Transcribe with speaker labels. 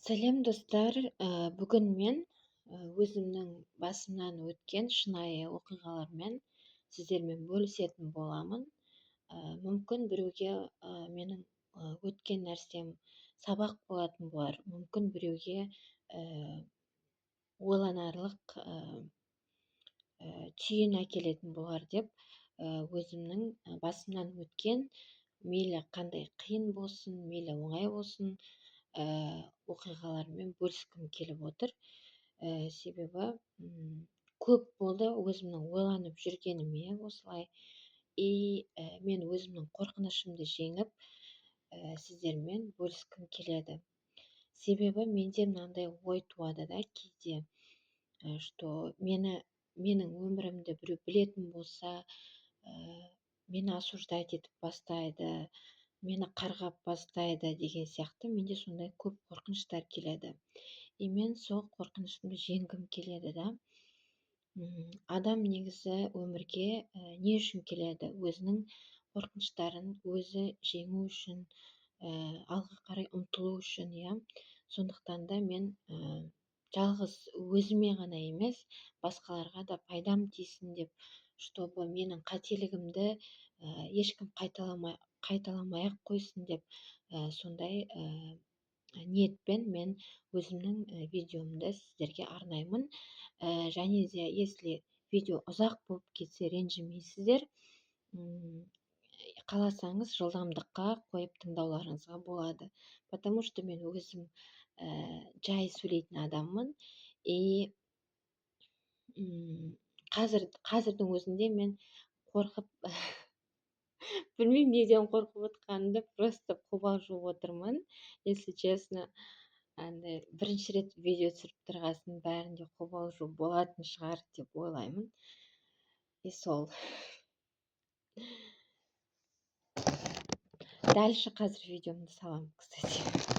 Speaker 1: Сәлем достар, бүгін мен өзімнің басымнан өткен шынайы оқиғалармен сіздермен бөлісетін боламын. Мүмкін біреуге менің өткен нәрсем сабақ болатын болар, мүмкін біреуге ойланарлық түйін әкелетін болар деп өзімнің басымнан өткен, мейлі қандай қиын болсын, мейлі оңай болсын, оқиғалармен бөліскім келіп отыр. Себебі көп болды өзімнің ойланып жүргеніме осылай. Мен өзімнің қорқынышымды жеңіп, сіздермен бөліскім келеді. Себебі менде мынандай ой туады да кейде, что менің өмірімді біреу білетін болса, мені осуждать етіп бастайды, мені қарғап бастайды деген сияқты менде сондай көп қорқыныштар келеді. Мен сол қорқынышымды жеңгім келеді да. Адам негізі өмірге не үшін келеді? Өзінің қорқыныштарын өзі жеңу үшін, алға қарай ұмтылу үшін, Сондықтан да мен жалғыз өзіме ғана емес, басқаларға да пайдам тисін деп, чтобы менің қателігімді ешкім қайталамай-ақ қойсын деп, сондай ниетпен мен өзімнің видеомды сіздерге арнаймын. Және де, если видео ұзақ болып кетсе, ренжімейсіздер. Қаласаңыз жылдамдыққа қойып тыңдауларыңызға болады. Потому что мен өзім жай сөйлейтін адаммын. Қазірдің өзінде мен қорқып, білмеймін неден қорқып отқанымды, просто қобалжып отырмын, если честно. Бірінші рет видео түсіріп тұрғасын бәрінде қобалжу болатын шығар деп ойлаймын. Сол. Дальше қазір видеомды саламын, кстати.